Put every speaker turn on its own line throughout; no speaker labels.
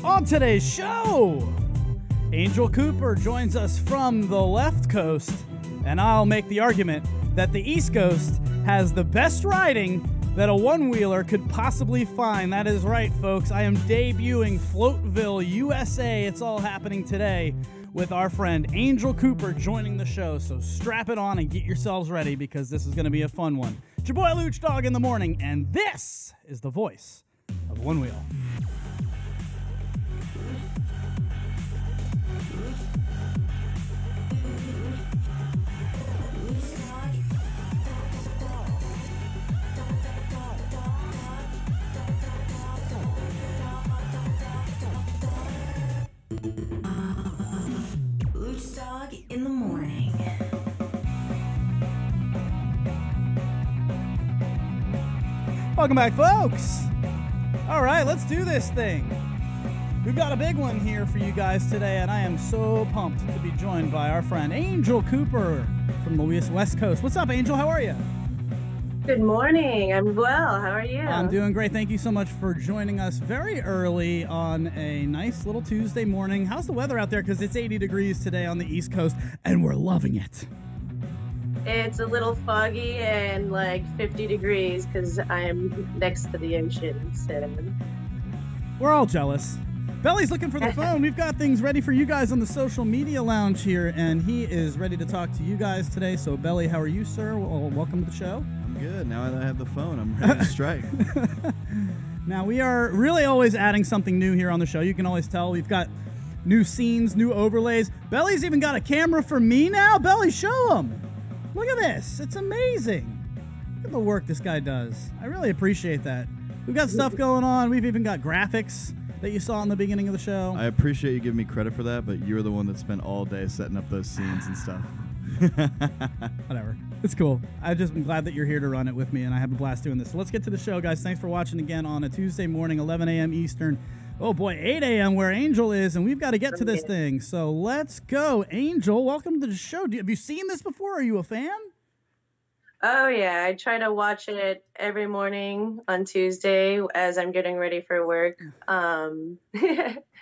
On today's show, Angel Cooper joins us from the left coast, and I'll make the argument that the East Coast has the best riding that a one-wheeler could possibly find. That is right, folks. I am debuting Floatville, USA. It's all happening today with our friend Angel Cooper joining the show. So strap it on and get yourselves ready because this is going to be a fun one. It's your boy Luch Dog in the morning, and this is the voice of Onewheel.
Luch Dog in the morning.
Welcome back, folks. All right, let's do this thing. We've got a big one here for you guys today, and I am so pumped to be joined by our friend Angel Cooper from the West Coast. What's up, Angel? How are you?
Good morning. I'm well. How are you?
I'm doing great. Thank you so much for joining us very early on a nice little Tuesday morning. How's the weather out there? Because it's 80 degrees today on the East Coast, and we're loving it.
It's a little foggy and like 50 degrees because I'm next to the ocean. So
We're all jealous. Belly's looking for the phone. We've got things ready for you guys on the social media lounge here, and he is ready to talk to you guys today. So, Belly, how are you, sir? Well, welcome to the show.
I'm good. Now that I have the phone, I'm ready to strike.
Now, we are really always adding something new here on the show. You can always tell we've got new scenes, new overlays. Belly's even got a camera for me now. Belly, show him. Look at this. It's amazing. Look at the work this guy does. I really appreciate that. We've got stuff going on. We've even got graphics that you saw in the beginning of the show.
I appreciate you giving me credit for that, but you're the one that spent all day setting up those scenes and stuff.
Whatever. It's cool. I'm glad that you're here to run it with me, and I have a blast doing this. So let's get to the show, guys. Thanks for watching again on a Tuesday morning, 11 a.m. Eastern. Oh, boy, 8 a.m. where Angel is, and we've got to get to this thing. So let's go. Angel, welcome to the show. Have you seen this before? Are you a fan?
Oh yeah, I try to watch it every morning on Tuesday as I'm getting ready for work.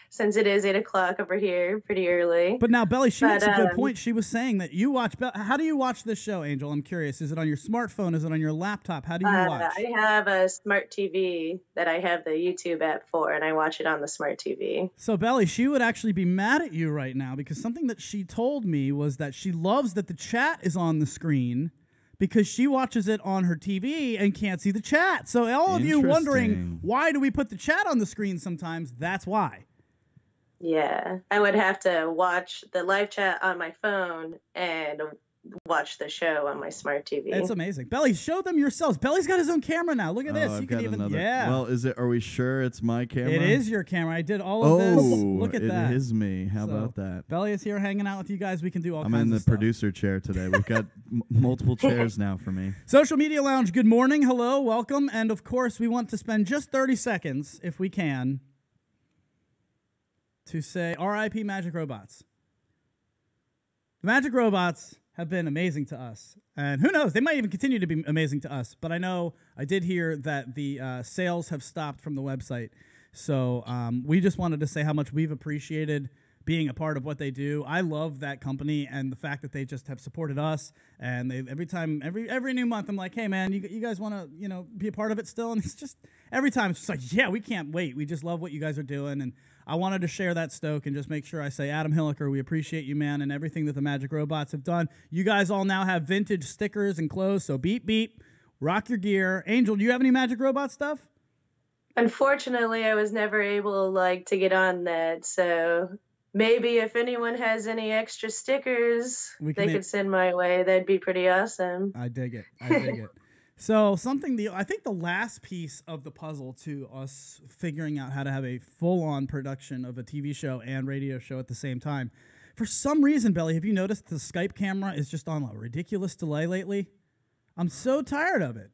Since it is 8 o'clock over here, pretty early.
But now, Belly, she makes a good point. She was saying that you watch. How do you watch this show, Angel? I'm curious. Is it on your smartphone? Is it on your laptop? How do you watch?
I have a smart TV that I have the YouTube app for, and I watch it on the smart TV.
So, Belly, she would actually be mad at you right now because something that she told me was that she loves that the chat is on the screen because she watches it on her TV and can't see the chat. So all of you wondering, why do we put the chat on the screen sometimes? That's why.
Yeah, I would have to watch the live chat on my phone and watch the show on my smart TV.
It's amazing. Belly, show them yourselves. Belly's got his own camera now. Look at this.
I've
You can
got
even,
another.
yeah.
Well, are we sure it's my camera?
It is your camera. I did all of this. Look at that.
It is me. How about that?
Belly is here hanging out with you guys. We can do all
I'm
kinds
in the
of stuff.
producer chair today. We've got multiple chairs now for me.
Social Media Lounge, good morning. Hello, welcome. And of course, we want to spend just 30 seconds, if we can, to say R.I.P. Magic Robots. The Magic Robots have been amazing to us. And who knows, they might even continue to be amazing to us. But I did hear that the sales have stopped from the website. So we just wanted to say how much we've appreciated being a part of what they do. I love that company and the fact that they just have supported us. And they every new month, I'm like, hey, man, you guys want to be a part of it still? And it's just every time it's just like, yeah, we can't wait. We just love what you guys are doing. And I wanted to share that stoke and just make sure I say, Adam Hilliker, we appreciate you, man, and everything that the Magic Robots have done. You guys all now have vintage stickers and clothes, so beep, beep, rock your gear. Angel, do you have any Magic Robot stuff?
Unfortunately, I was never able to get on that, so maybe if anyone has any extra stickers they could send my way, that'd be pretty awesome.
I dig it. I dig it. So I think the last piece of the puzzle to us figuring out how to have a full-on production of a TV show and radio show at the same time, for some reason, Belly, have you noticed the Skype camera is just on a ridiculous delay lately? I'm so tired of it.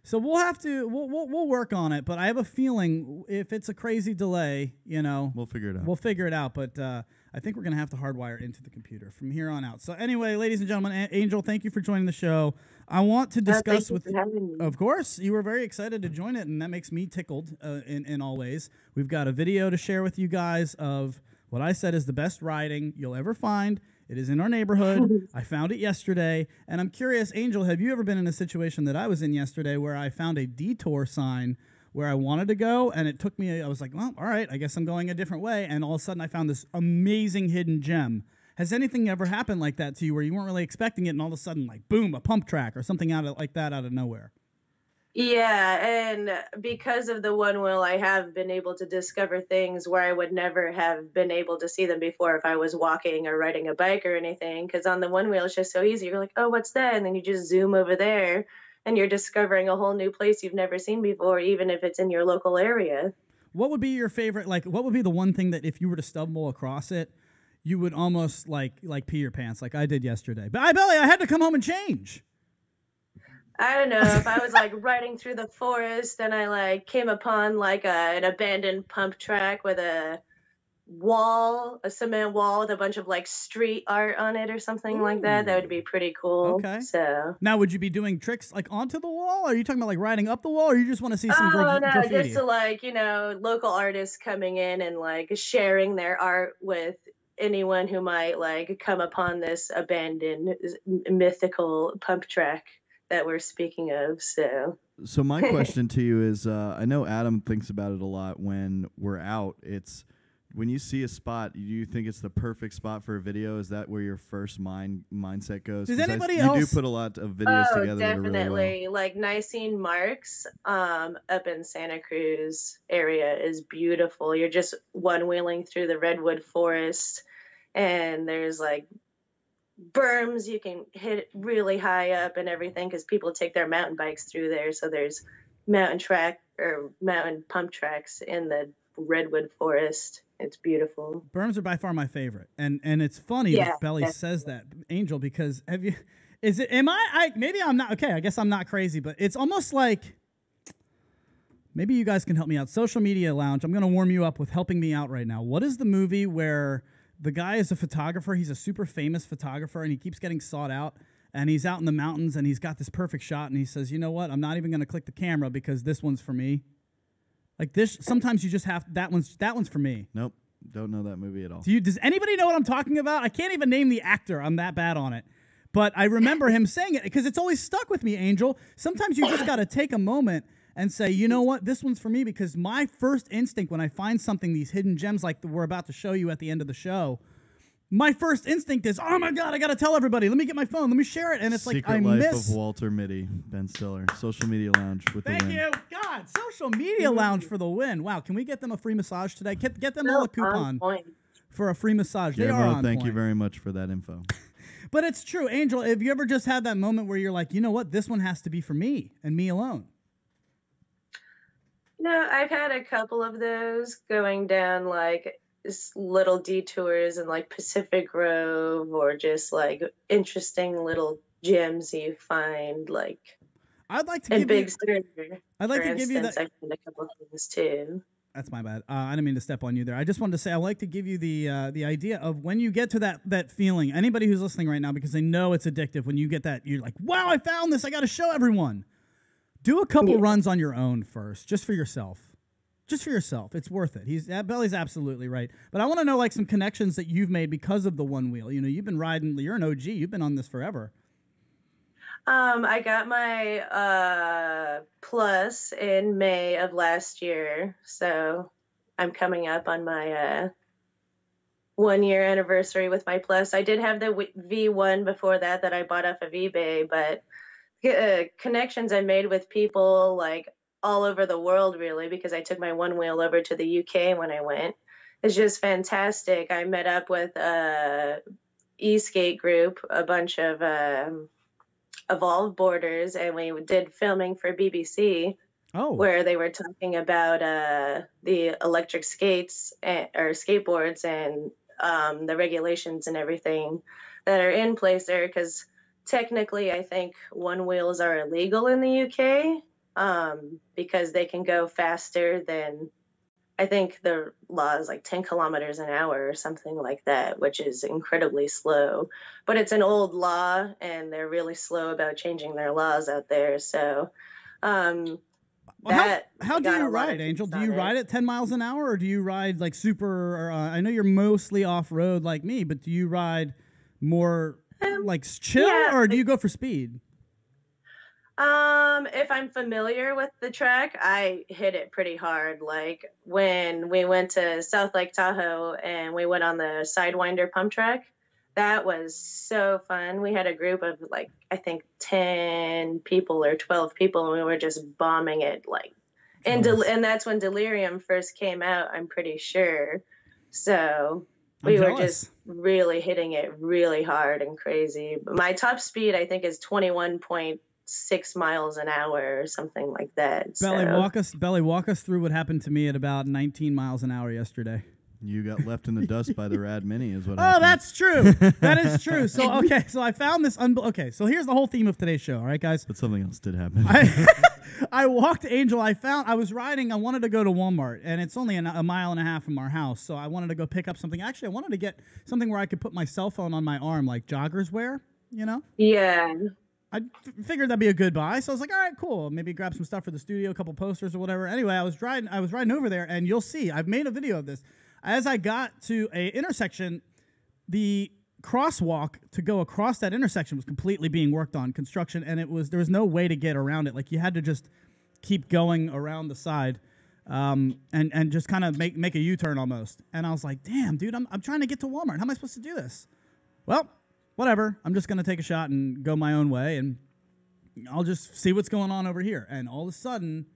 So we'll have to we'll work on it, but I have a feeling if it's a crazy delay,
we'll figure it out.
We'll figure it out, but I think we're gonna have to hardwire into the computer from here on out. So anyway, ladies and gentlemen, Angel, thank you for joining the show. I want to discuss with, of course, you were very excited to join it, and that makes me tickled in all ways. We've got a video to share with you guys of what I said is the best riding you'll ever find. It is in our neighborhood. I found it yesterday, and I'm curious, Angel, have you ever been in a situation that I was in yesterday where I found a detour sign where I wanted to go, and it took me, I was like, well, all right, I guess I'm going a different way, and all of a sudden I found this amazing hidden gem. Has anything ever happened like that to you where you weren't really expecting it, and all of a sudden, like, boom, a pump track or something like that out of nowhere?
Yeah, and because of the Onewheel, I have been able to discover things where I would never have been able to see them before if I was walking or riding a bike or anything. Because on the Onewheel, it's just so easy. You're like, oh, what's that? And then you just zoom over there, and you're discovering a whole new place you've never seen before, even if it's in your local area.
What would be your favorite, like, what would be the one thing that if you were to stumble across it, you would almost like pee your pants like I did yesterday? But I had to come home and change.
I don't know, if I was like riding through the forest and I like came upon like an abandoned pump track with a cement wall with a bunch of like street art on it or something like that would be pretty cool.
Okay.
So
now, would you be doing tricks like onto the wall? Or are you talking about like riding up the wall, or you just want to see some graffiti?
Just to like, local artists coming in and like sharing their art with anyone who might like come upon this abandoned mythical pump track that we're speaking of. So
my question to you is, I know Adam thinks about it a lot when we're out. It's when you see a spot, do you think it's the perfect spot for a video? Is that where your first mindset goes?
Does anybody else?
You do put a lot of videos together.
Definitely.
That are really well.
Like Nicene Marks up in Santa Cruz area is beautiful. You're just one-wheeling through the redwood forest, and there's like berms you can hit really high up and everything because people take their mountain bikes through there. So there's mountain pump tracks in the redwood forest. It's beautiful.
Berms are by far my favorite, and it's funny that Belly says that, Angel, because maybe I'm not, okay, I guess I'm not crazy, but it's almost like, maybe you guys can help me out. Social Media Lounge, I'm going to warm you up with helping me out right now. What is the movie where the guy is a photographer, he's a super famous photographer, and he keeps getting sought out, and he's out in the mountains, and he's got this perfect shot, and he says, you know what, I'm not even going to click the camera because this one's for me. Like this, sometimes you just have, that one's for me.
Nope, don't know that movie at all.
Does anybody know what I'm talking about? I can't even name the actor. I'm that bad on it. But I remember him saying it because it's always stuck with me, Angel. Sometimes you just got to take a moment and say, you know what, this one's for me, because my first instinct when I find something, these hidden gems like we're about to show you at the end of the show, my first instinct is, oh my God, I got to tell everybody. Let me get my phone. Let me share it. And it's
Secret
like, I
Life
miss.
of Walter Mitty, Ben Stiller. Social Media Lounge with the win.
Thank you. God, Social Media Lounge for the win. Wow. Can we get them a free massage today? Get them all a coupon for a free massage. They are on
thank
point.
you very much for that info.
But it's true. Angel, have you ever just had that moment where you're like, you know what? This one has to be for me and me alone.
No, I've had a couple of those going down like little detours in like Pacific Grove, or just like interesting little gems you find like.
I'd like to
in
give
Big
you.
Sur,
I'd like
for
to give you
instance,
that.
I found a couple of things too.
That's my bad. I didn't mean to step on you there. I just wanted to say I'd like to give you the idea of when you get to that feeling. Anybody who's listening right now, because they know it's addictive. When you get that, you're like, wow, I found this. I got to show everyone. Do a couple runs on your own first, just for yourself. Just for yourself. It's worth it. Belly's absolutely right. But I want to know like some connections that you've made because of the Onewheel. You know, you've been riding. You're an OG. You've been on this forever.
I got my plus in May of last year, so I'm coming up on my 1 year anniversary with my plus. I did have the V1 before that I bought off of eBay, but connections I made with people like all over the world, really, because I took my Onewheel over to the UK when I went. It's just fantastic. I met up with e-skate group, a bunch of Evolve boarders, and we did filming for BBC. Where they were talking about the electric skates or skateboards and the regulations and everything that are in place there, because technically I think Onewheels are illegal in the UK. because they can go faster than, I think the law is like 10 kilometers an hour or something like that, which is incredibly slow. But it's an old law, and they're really slow about changing their laws out there. So
Well,
that
how do
got
you
a lot
ride,
of
Angel?
views
Do you
on
ride
it.
at 10 miles an hour, or do you ride like super? Or, I know you're mostly off road like me, but do you ride more like chill,
Yeah,
or do you go for speed?
if I'm familiar with the track, I hit it pretty hard. Like when we went to South Lake Tahoe and we went on the Sidewinder pump track, that was so fun. We had a group of like, I think 10 people or 12 people, and we were just bombing it like,
Jealous.
and that's when Delirium first came out, I'm pretty sure. So
I'm
we were
jealous.
just really hitting it really hard and crazy. But my top speed, I think, is 21.6 miles an hour or something like that.
Belly, walk us through what happened to me at about 19 miles an hour yesterday.
You got left in the dust by the Rad Mini, is what
Oh,
happened.
that's true. That is true. So, okay, so I found this. Okay, so here's the whole theme of today's show. All right, guys.
But something else did happen.
I walked Angel. I was riding. I wanted to go to Walmart, and it's only a mile and a half from our house. So I wanted to go pick up something. Actually, I wanted to get something where I could put my cell phone on my arm, like joggers wear. You know.
Yeah.
I figured that'd be a good buy. So I was like, all right, cool. Maybe grab some stuff for the studio, a couple posters or whatever. Anyway, I was riding over there, and you'll see. I've made a video of this. As I got to a intersection, the crosswalk to go across that intersection was completely being worked on, construction, and there was no way to get around it. Like you had to just keep going around the side, and just kind of make a U-turn almost. And I was like, damn, dude, I'm trying to get to Walmart. How am I supposed to do this? Well, whatever. I'm just gonna take a shot and go my own way, and I'll just see what's going on over here. And all of a sudden,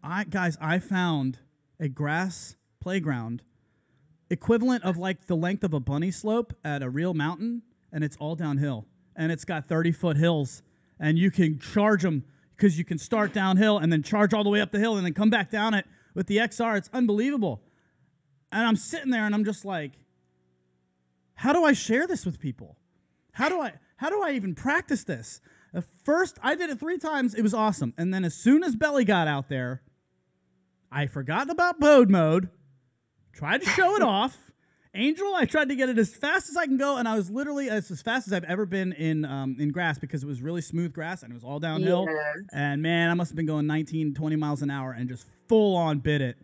I found a grass playground equivalent of like the length of a bunny slope at a real mountain, and it's all downhill, and it's got 30-foot hills, and you can charge them because you can start downhill and then charge all the way up the hill and then come back down it with the XR. It's unbelievable. And I'm sitting there and I'm just like, how do I share this with people? How do I even practice this? At first, I did it 3 times. It was awesome. And then as soon as Belly got out there, I forgot about Bode mode. Tried to show it off. Angel, I tried to get it as fast as I can go, and I was literally as fast as I've ever been in grass because it was really smooth grass and it was all downhill.
Yeah.
And man, I must have been going 19, 20 miles an hour and just full on bit it.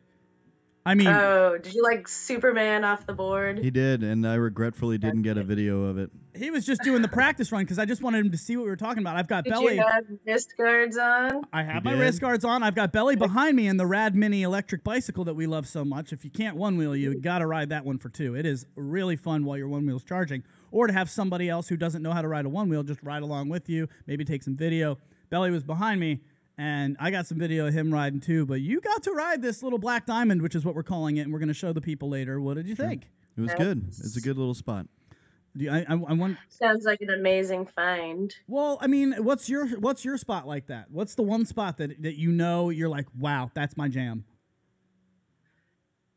I mean,
Oh, did you like Superman off the board?
He did, and I regretfully didn't get a video of it.
he was just doing the practice run because I just wanted him to see what we were talking about. I've got
Did
Belly.
you have wrist guards on?
I have
You
my
did?
wrist guards on. I've got Belly behind me in the Rad Mini electric bicycle that we love so much. If you can't one wheel, you got to ride that one for 2. It is really fun while your one wheel's charging, or to have somebody else who doesn't know how to ride a one wheel just ride along with you, maybe take some video. Belly was behind me, and I got some video of him riding too, but you got to ride this little Black Diamond, which is what we're calling it, and we're going to show the people later. What did you think?
It was good. It's a good little spot.
I want.
Sounds like an amazing find.
Well, I mean, what's your spot like that? What's the one spot that you know you're like, wow, that's my jam?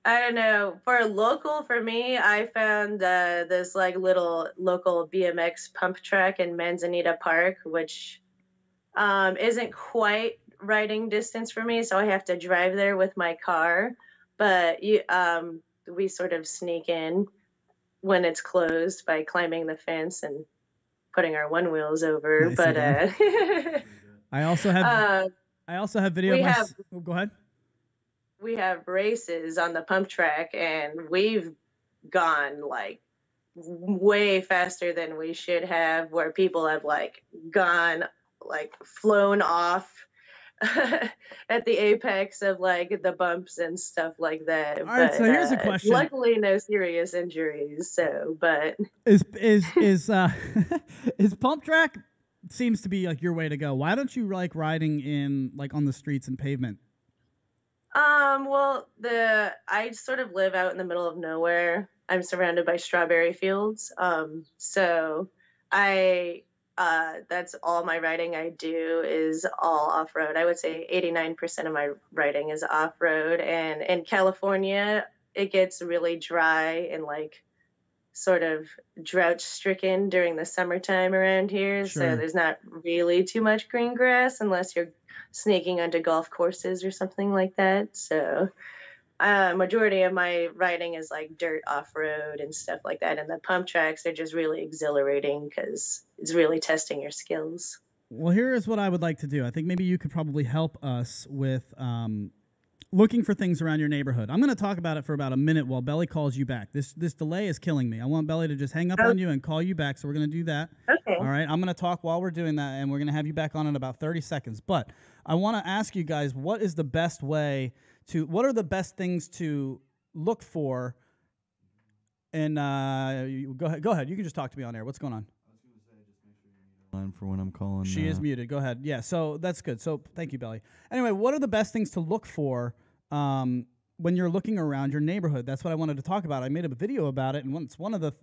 I don't know. For me, I found this like little local BMX pump track in Manzanita Park, which isn't quite riding distance for me, so I have to drive there with my car. But we sort of sneak in when it's closed by climbing the fence and putting our one wheels over.
Nicely
But
done. I also have video. Oh, go ahead.
we have races on the pump track, and we've gone like way faster than we should have, where people have like gone like flown off at the apex of like the bumps and stuff like that.
All right, so here's a question.
Luckily, no serious injuries. So, but
Is pump track seems to be like your way to go. Why don't you like riding in like on the streets and pavement?
well, I sort of live out in the middle of nowhere. I'm surrounded by strawberry fields. So that's all my riding I do is all off-road. I would say 89% of my riding is off-road. And in California, it gets really dry in like sort of drought stricken during the summertime around here. So
Sure.
there's not really too much green grass unless you're sneaking onto golf courses or something like that. So majority of my riding is like dirt off road and stuff like that. And the pump tracks are just really exhilarating because it's really testing your skills.
Well, here is what I would like to do. I think maybe you could probably help us with looking for things around your neighborhood. I'm going to talk about it for about a minute while Belly calls you back. This delay is killing me. I want Belly to just hang up on you and call you back, so we're going to do that.
Okay.
All right, I'm going to talk while we're doing that, and we're going to have you back on in about 30 seconds. But I want to ask you guys, what are the best things to look for? And go ahead. You can just talk to me on air. What's going on?
Line for when I'm calling.
She is muted. Go ahead. Yeah, so that's good. So thank you, Belly. Anyway, what are the best things to look for when you're looking around your neighborhood? That's what I wanted to talk about. I made a video about it, and it's one of the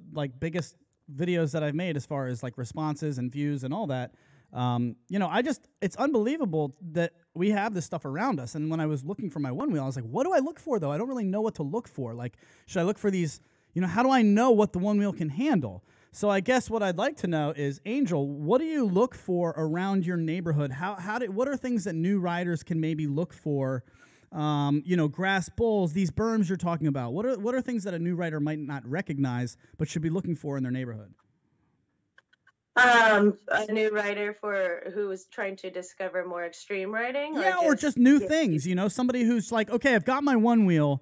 biggest videos that I've made as far as like responses and views and all that. It's unbelievable that we have this stuff around us. And when I was looking for my Onewheel, I was like, what do I look for though? I don't really know what to look for. Like, should I look for these? How do I know what the Onewheel can handle? So I guess what I'd like to know is, Angel, what do you look for around your neighborhood? What are things that new riders can maybe look for? Grass bowls, these berms you're talking about. What are things that a new rider might not recognize but should be looking for in their neighborhood?
A new rider who is trying to discover more extreme riding?
Yeah, or just new things. Somebody who's like, okay, I've got my Onewheel.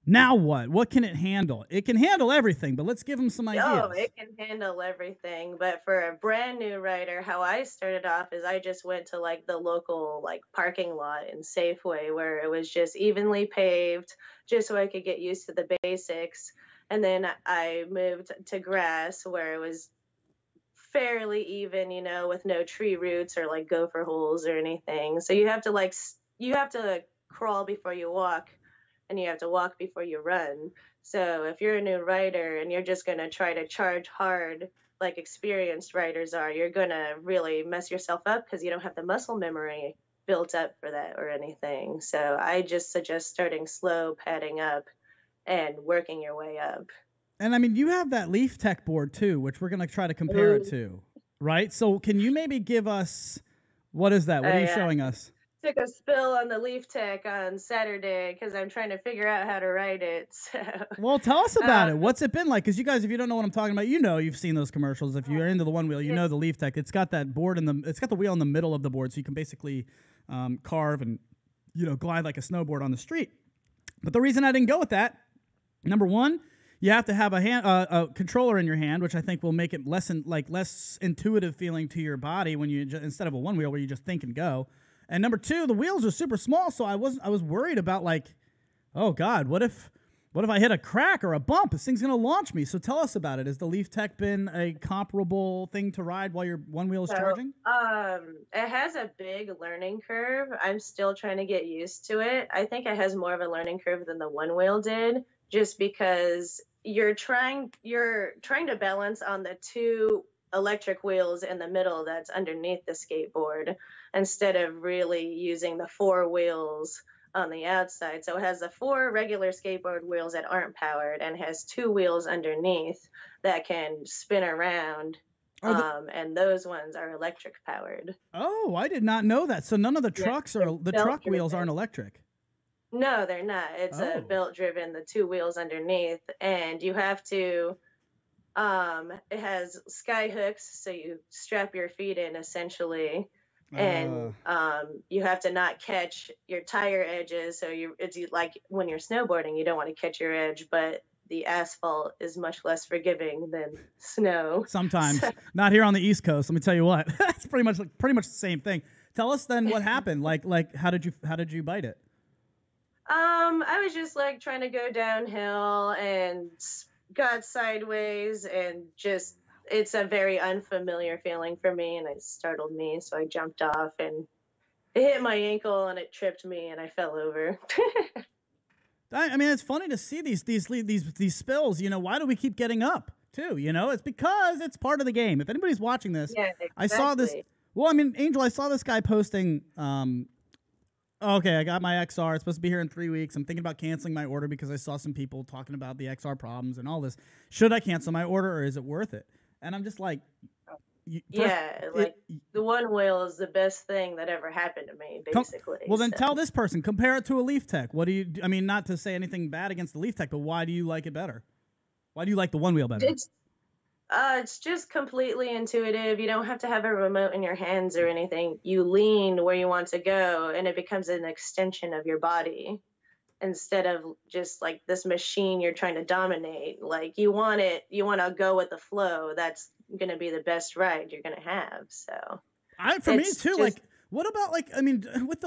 Now what? What can it handle? It can handle everything, but let's give them some ideas.
Oh, it can handle everything. But for a brand new rider, how I started off is I just went to like the local parking lot in Safeway where it was just evenly paved, just so I could get used to the basics. And then I moved to grass where it was fairly even, with no tree roots or like gopher holes or anything. So you have to crawl before you walk. And you have to walk before you run. So if you're a new rider and you're just going to try to charge hard like experienced riders are, you're going to really mess yourself up because you don't have the muscle memory built up for that or anything. So I just suggest starting slow, padding up, and working your way up. And
I mean, you have that Leaf Tech board too, which we're going to try to compare it to, right? So can you maybe give us, what is that? What are you showing us?
Took a spill on the Leaf Tech on Saturday because I'm trying to figure out how to ride it. So,
well, tell us about it. What's it been like? Because you guys, if you don't know what I'm talking about, you've seen those commercials. If you're into the Onewheel, you know the Leaf Tech. It's got that board it's got the wheel in the middle of the board, so you can basically carve and glide like a snowboard on the street. But the reason I didn't go with that, number one, you have to have a controller in your hand, which I think will make it less intuitive feeling to your body when instead of a Onewheel where you just think and go. And number two, the wheels are super small, so I was worried about oh God, what if I hit a crack or a bump? This thing's gonna launch me. So tell us about it. Has the Leaf Tech been a comparable thing to ride while your Onewheel is charging?
It has a big learning curve. I'm still trying to get used to it. I think it has more of a learning curve than the Onewheel did, just because you're trying to balance on the two electric wheels in the middle that's underneath the skateboard instead of really using the four wheels on the outside. So it has the four regular skateboard wheels that aren't powered and has two wheels underneath that can spin around. And those ones are electric powered.
Oh, I did not know that. So none of the trucks truck wheels aren't electric.
No, they're not. It's a belt driven, the two wheels underneath, and you have to it has sky hooks, so you strap your feet in essentially, and you have to not catch your tire edges. So it's like when you're snowboarding, you don't want to catch your edge, but the asphalt is much less forgiving than snow.
Sometimes. Not here on the East Coast. Let me tell you what. It's pretty much the same thing. Tell us then what happened. Like how did you bite it?
I was just trying to go downhill and got sideways, and just it's a very unfamiliar feeling for me, and it startled me, so I jumped off and it hit my ankle and it tripped me and I fell over.
I mean, it's funny to see these spills. Why do we keep getting up too? It's because it's part of the game. If anybody's watching this,
yeah, exactly.
I saw this. Well, I mean, Angel, I saw this guy posting okay, I got my XR. It's supposed to be here in 3 weeks. I'm thinking about canceling my order because I saw some people talking about the XR problems and all this. Should I cancel my order or is it worth it? And I'm just like,
the Onewheel is the best thing that ever happened to me, basically.
Well, then tell this person, compare it to a Leaf Tech. What do you, I mean, not to say anything bad against the Leaf Tech, but why do you like it better? Why do you like the Onewheel better?
It's just completely intuitive. You don't have to have a remote in your hands or anything. You lean where you want to go, and it becomes an extension of your body instead of just like this machine you're trying to dominate. Like you want to go with the flow. That's going to be the best ride you're going to have. So
for me too, like, what about like, I mean,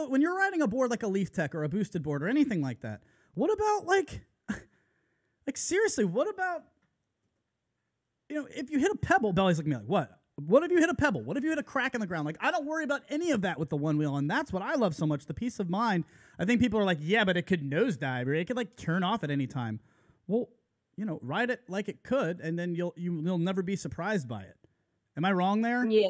when you're riding a board like a Leaf Tech or a boosted board or anything like that, what about like seriously, what about, you know, if you hit a pebble, Belly's looking at me like, what? What if you hit a pebble? What if you hit a crack in the ground? Like, I don't worry about any of that with the Onewheel, and that's what I love so much, the peace of mind. I think people are like, yeah, but it could nosedive, or it could, like, turn off at any time. Well, you know, ride it like it could, and then you'll never be surprised by it. Am I wrong there?
Yeah.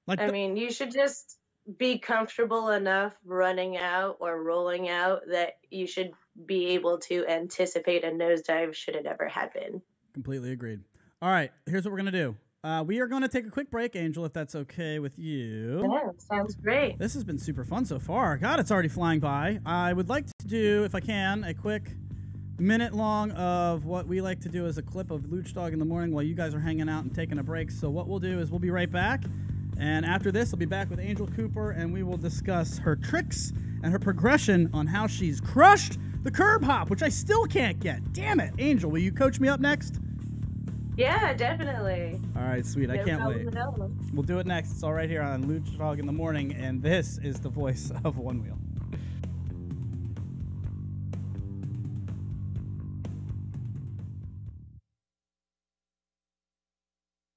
Like,
I mean, you should just be comfortable enough running out or rolling out that you should be able to anticipate a nosedive should it ever happen.
Completely agreed. All right, here's what we're going to do. We are going to take a quick break, Angel, if that's okay with you.
Yeah, sounds great.
This has been super fun so far. God, it's already flying by. I would like to do, if I can, a quick minute long of what we like to do as a clip of Luch Dog in the morning while you guys are hanging out and taking a break. So what we'll do is we'll be right back. And after this, I'll be back with Angel Cooper, and we will discuss her tricks and her progression on how she's crushed the curb hop, which I still can't get. Damn it. Angel, will you coach me up next?
Yeah, definitely.
All right, sweet. I can't wait. We'll do it next. It's all right here on Luch Dog in the morning, and this is the voice of Onewheel.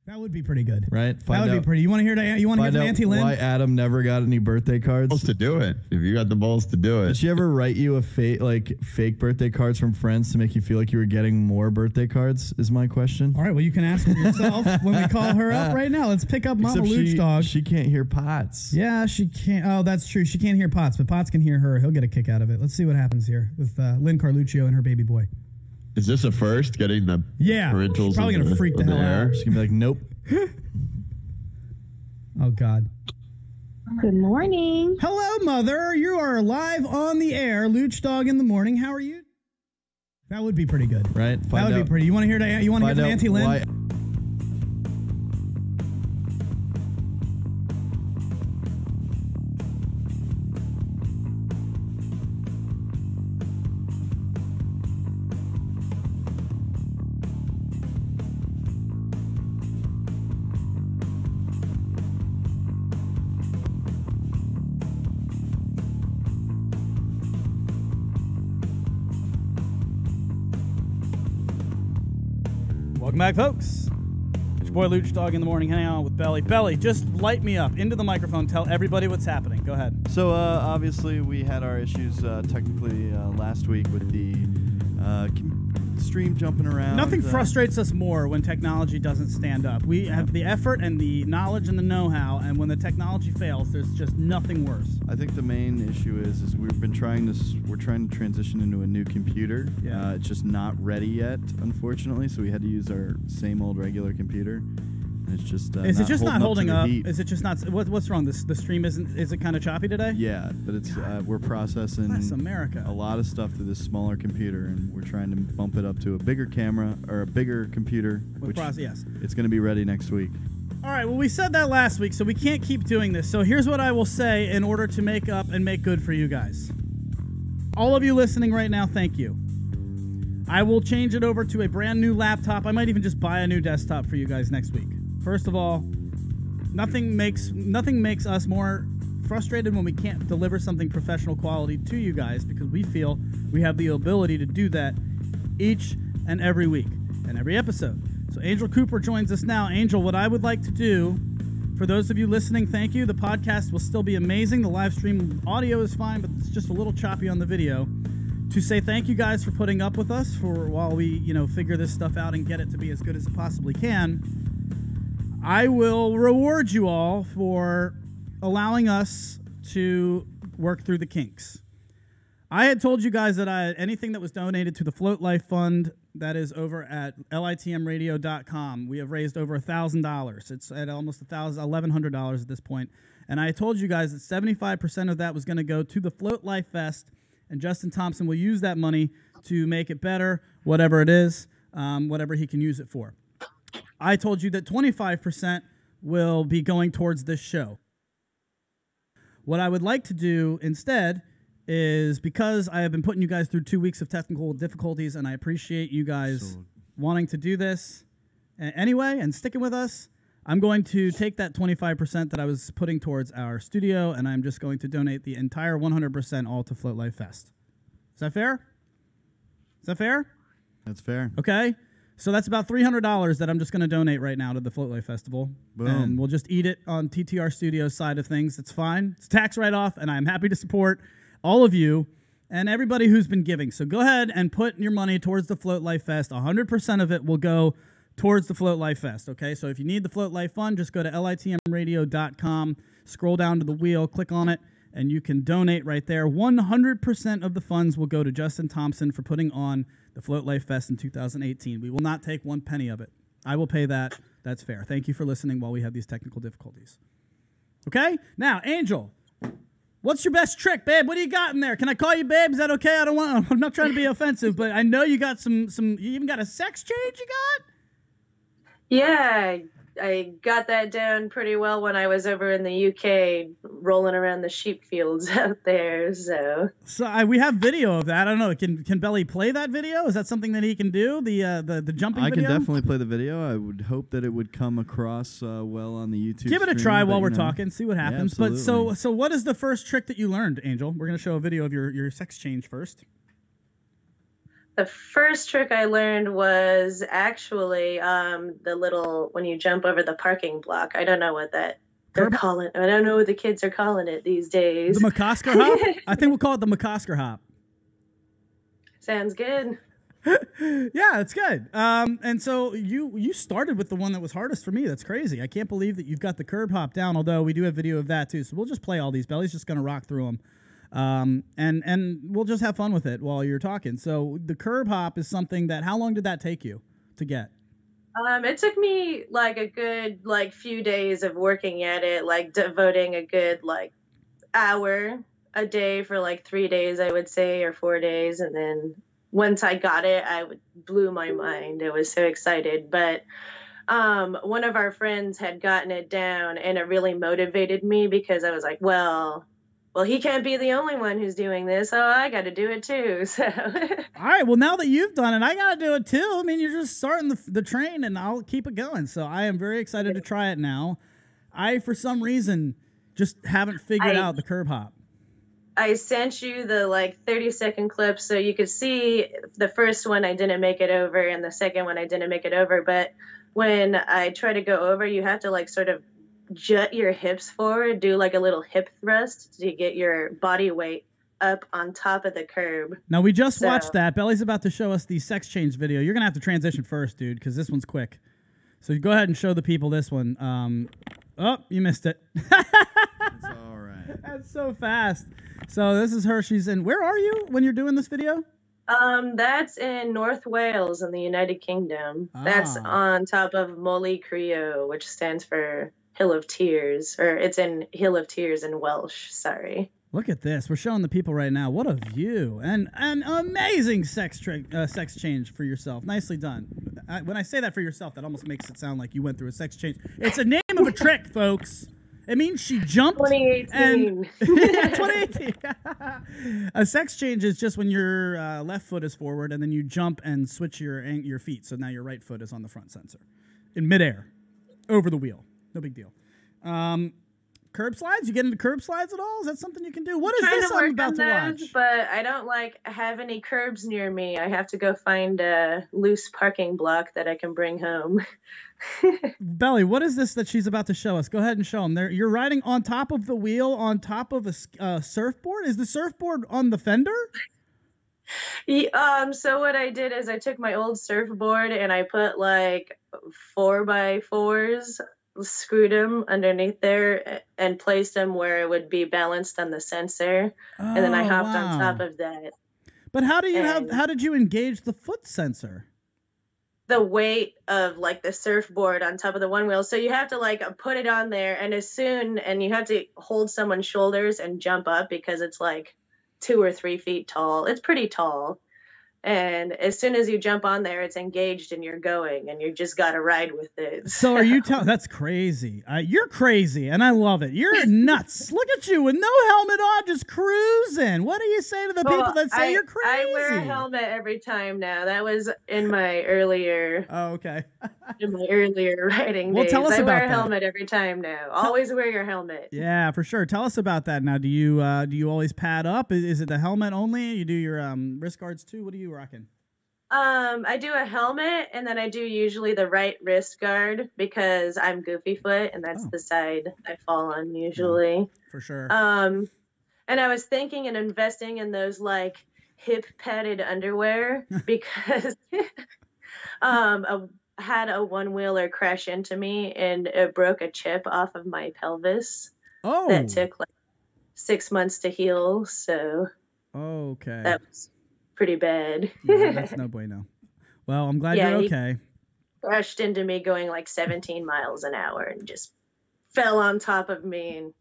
That would be pretty good,
right?
That would be pretty. You want to hear that? You want to hear from Auntie Lynn?
Why Adam never got any birthday cards?
Balls to do it. If you got the balls to do it.
Did she ever write you a fake birthday cards from friends to make you feel like you were getting more birthday cards? Is my question.
All right. Well, you can ask her yourself when we call her up right now. Let's pick up Mama Luch Dog.
She can't hear Potts.
Yeah, she can't. Oh, that's true. She can't hear Potts, but Potts can hear her. He'll get a kick out of it. Let's see what happens here with Lynn Carluccio and her baby boy.
Is this a first? Getting the parentals?
She's probably gonna freak the hell out.
She's gonna be like, nope.
Oh, God.
Good morning.
Hello, Mother. You are live on the air. Luch Dog in the morning. How are you? That would be pretty good.
Right?
That would be pretty. You want to hear that? You want to hear from Auntie Lynn? Welcome back, folks. It's your boy Luch Dog in the morning, hanging out with Belly. Belly, just light me up into the microphone. Tell everybody what's happening. Go ahead.
So obviously we had our issues technically last week with the stream jumping around.
Nothing frustrates us more when technology doesn't stand up. We have the effort and the knowledge and the know-how, and when the technology fails, there's just nothing worse.
I think the main issue is we're trying to transition into a new computer.
Yeah.
It's just not ready yet, unfortunately. So we had to use our same old regular computer. And it's just
is it just not holding up?
Is
it just not? What's wrong? The stream isn't. Is it kind of choppy today?
Yeah, but it's we're processing
Bless America.
a lot of stuff through this smaller computer, and we're trying to bump it up to a bigger camera or a bigger computer.
Yes.
It's going to be ready next week.
All right, well, we said that last week, so we can't keep doing this. So here's what I will say in order to make up and make good for you guys. All of you listening right now, thank you. I will change it over to a brand new laptop. I might even just buy a new desktop for you guys next week. First of all, nothing makes us more frustrated when we can't deliver something professional quality to you guys, because we feel we have the ability to do that each and every week and every episode. So Angel Cooper joins us now. Angel, what I would like to do, for those of you listening, thank you. The podcast will still be amazing. The live stream audio is fine, but it's just a little choppy on the video. To say thank you guys for putting up with us while we, figure this stuff out and get it to be as good as it possibly can. I will reward you all for allowing us to work through the kinks. I had told you guys that anything that was donated to the Float Life Fund, that is over at litmradio.com. We have raised over $1,000. It's at almost $1,100 at this point. And I told you guys that 75% of that was going to go to the Float Life Fest, and Justin Thompson will use that money to make it better, whatever it is, whatever he can use it for. I told you that 25% will be going towards this show. What I would like to do instead is, because I have been putting you guys through 2 weeks of technical difficulties, and I appreciate you guys wanting to do this anyway and sticking with us, I'm going to take that 25% that I was putting towards our studio, and I'm just going to donate the entire 100% all to Float Life Fest. Is that fair? Is that fair?
That's fair.
Okay. So that's about $300 that I'm just going to donate right now to the Float Life Festival.
Boom.
And we'll just eat it on TTR Studios side of things. It's fine. It's tax write-off, and I'm happy to support all of you and everybody who's been giving. So go ahead and put your money towards the Float Life Fest. 100% of it will go towards the Float Life Fest, okay? So if you need the Float Life Fund, just go to litmradio.com, scroll down to the wheel, click on it, and you can donate right there. 100% of the funds will go to Justin Thompson for putting on the Float Life Fest in 2018. We will not take one penny of it. I will pay that. That's fair. Thank you for listening while we have these technical difficulties. Okay? Now, Angel, what's your best trick, babe? What do you got in there? Can I call you babe? Is that okay? I'm not trying to be offensive, but I know you got some you even got a sex change you got?
Yeah, I got that down pretty well when I was over in the UK rolling around the sheep fields out there. So
we have video of that. I don't know. Can Belly play that video? Is that something that he can do? The jumping video?
I can definitely play the video. I would hope that it would come across well on the YouTube.
Give it a try while we're talking. See what happens.
Yeah,
but so what is the first trick that you learned, Angel? We're going to show a video of your sex change first.
the first trick I learned was actually the little, when you jump over the parking block. I don't know what that they're calling. I don't know what the kids are calling it these days.
The McCosker hop? I think we'll call it the McCosker hop.
Sounds good.
Yeah, it's good. And so you started with the one that was hardest for me. That's crazy. I can't believe that you've got the curb hop down, although we do have video of that too. So we'll just play all these. Belly's just going to rock through them. And we'll just have fun with it while you're talking. So the curb hop is something that, how long did that take you to get?
It took me like a good few days of working at it, like devoting a good hour a day for 3 days, I would say, or 4 days. And then once I got it, blew my mind. I was so excited. But one of our friends had gotten it down, and it really motivated me because I was like, well, he can't be the only one who's doing this, so I got to do it too. So,
all right. Well, now that you've done it, I got to do it too. I mean, you're just starting the train, and I'll keep it going. So I am very excited to try it now. I, for some reason, just haven't figured out the curb hop.
I sent you the 30-second clip so you could see the first one I didn't make it over, and the second one I didn't make it over. But when I try to go over, you have to sort of jut your hips forward, do a little hip thrust to get your body weight up on top of the curb.
Now, we just watched that. Belly's about to show us the sex change video. You're going to have to transition first, dude, because this one's quick. So go ahead and show the people this one. Oh, you missed it.
It's all right.
That's so fast. So this is her. She's in. Where are you when you're doing this video?
That's in North Wales in the United Kingdom. That's on top of Moly Creo, which stands for Hill of Tears, or it's in Hill of Tears in Welsh. Sorry.
Look at this. We're showing the people right now. What a view. And an amazing sex change for yourself. Nicely done. When I say that for yourself, that almost makes it sound like you went through a sex change. It's a name of a trick, folks. It means she jumped.
2018.
2018. A sex change is just when your left foot is forward, and then you jump and switch your feet. So now your right foot is on the front sensor in midair over the wheel. No big deal. Curb slides? You get into curb slides at all? Is that something you can do? What is this I'm about to watch?
But I don't have any curbs near me. I have to go find a loose parking block that I can bring home.
Belly, what is this that she's about to show us? Go ahead and show them. You're riding on top of the wheel, on top of a surfboard? Is the surfboard on the fender?
So what I did is I took my old surfboard and I put 4x4s screwed them underneath there and placed them where it would be balanced on the sensor, and then I hopped on top of that.
But how did you engage the foot sensor?
The weight of like the surfboard on top of the Onewheel. So you have to like put it on there, and you have to hold someone's shoulders and jump up because it's like 2 or 3 feet tall. It's pretty tall. And as soon as you jump on there, it's engaged and you're going, and you just got to ride with it.
So are you telling? That's crazy. You're crazy, and I love it. You're nuts. Look at you with no helmet on, just cruising. What do you say to the people that say you're crazy?
I wear a helmet every time now. That was in my earlier.
Oh, okay.
In my earlier riding days.
Tell us
I
about
wear a
that.
helmet every time now. Always wear your helmet.
Yeah, for sure. Tell us about that now. Do you always pad up? Is it the helmet only? You do your wrist guards too? What do you rocking?
I do a helmet, and then I do usually the right wrist guard because I'm goofy foot, and that's the side I fall on usually.
Yeah, for sure.
And I was thinking and investing in those like hip padded underwear because I had a Onewheeler crash into me, and it broke a chip off of my pelvis.
Oh,
that took like 6 months to heal. So
okay,
that was pretty bad.
Yeah, that's no bueno. Well, I'm glad you're okay.
He crashed into me going like 17 miles an hour and just fell on top of me and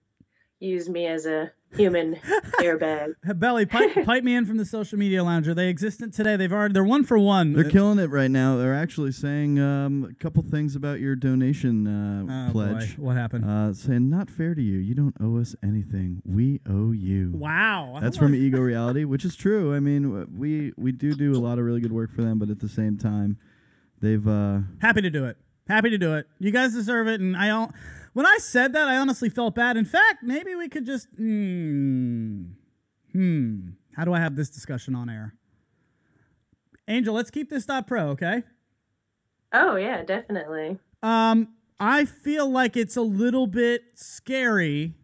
used me as a human airbag.
Belly, pipe me in from the social media lounge. Are they existent today? They're 1 for 1.
They're killing it right now. They're actually saying a couple things about your donation pledge.
Boy. What happened?
Saying not fair to you. You don't owe us anything. We owe you.
Wow.
That's from Ego Reality, which is true. I mean, we do a lot of really good work for them, but at the same time, they've
happy to do it. Happy to do it. You guys deserve it, and when I said that, I honestly felt bad. In fact, maybe we could just how do I have this discussion on air? Angel, let's keep this .pro, okay?
Oh yeah, definitely.
I feel like it's a little bit scary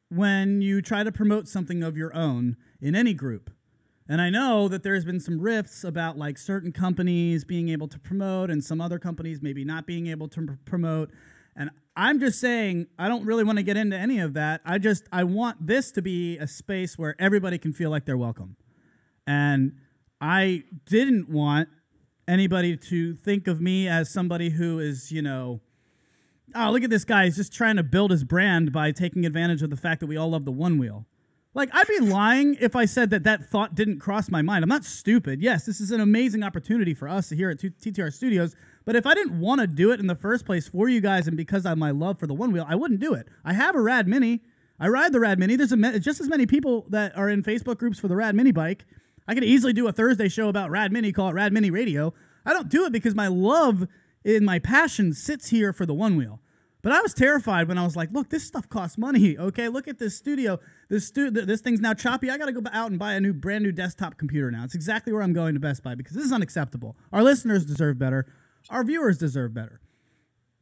when you try to promote something of your own in any group. And I know that there's been some rifts about like certain companies being able to promote and some other companies maybe not being able to promote. And I'm just saying, I don't really want to get into any of that. I want this to be a space where everybody can feel like they're welcome. And I didn't want anybody to think of me as somebody who is, oh, look at this guy. He's just trying to build his brand by taking advantage of the fact that we all love the Onewheel. Like, I'd be lying if I said that thought didn't cross my mind. I'm not stupid. Yes, this is an amazing opportunity for us here at TTR Studios. But if I didn't want to do it in the first place for you guys and because of my love for the Onewheel, I wouldn't do it. I have a Rad Mini. I ride the Rad Mini. There's just as many people that are in Facebook groups for the Rad Mini bike. I could easily do a Thursday show about Rad Mini, call it Rad Mini Radio. I don't do it because my love and my passion sits here for the Onewheel. But I was terrified when I was like, look, this stuff costs money, okay? Look at this studio. This thing's now choppy. I got to go out and buy a brand new desktop computer now. It's exactly where I'm going to Best Buy because this is unacceptable. Our listeners deserve better. Our viewers deserve better.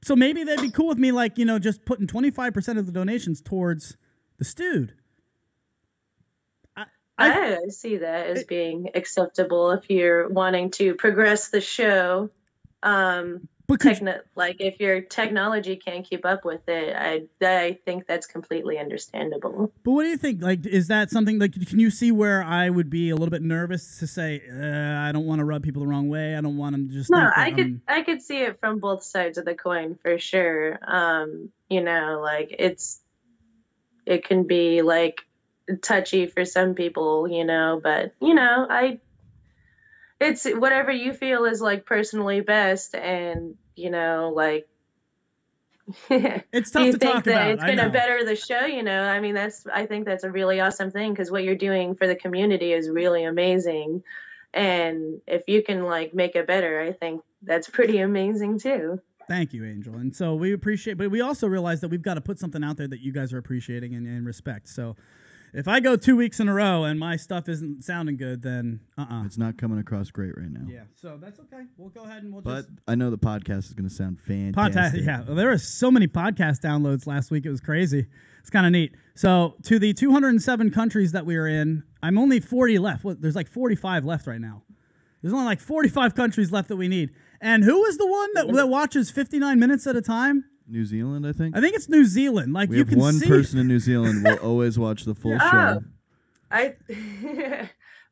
So maybe they'd be cool with me, like, just putting 25% of the donations towards the Stewed.
I see that as being acceptable if you're wanting to progress the show. Like if your technology can't keep up with it, I think that's completely understandable.
But what do you think? Like, is that something like? Can you see where I would be a little bit nervous to say I don't want to rub people the wrong way? I don't want them to just.
No, I could see it from both sides of the coin for sure. Like it can be like touchy for some people, but it's whatever you feel is like personally best, and like
it's tough to talk about.
It's gonna better the show, I think that's a really awesome thing because what you're doing for the community is really amazing, and if you can like make it better, I think that's pretty amazing too.
Thank you, Angel. And so we appreciate, but we also realize that we've got to put something out there that you guys are appreciating and respect. So if I go 2 weeks in a row and my stuff isn't sounding good, then
it's not coming across great right now.
Yeah, so that's okay. We'll go ahead and
But I know the podcast is going to sound fantastic.
Yeah, there were so many podcast downloads last week. It was crazy. It's kind of neat. So to the 207 countries that we are in, I'm only 40 left. There's like 45 left right now. There's only like 45 countries left that we need. And who is the one that watches 59 minutes at a time?
New Zealand, I think.
I think it's New Zealand. Like
We
you
have
can
one
see.
person in New Zealand will always watch the full show.
I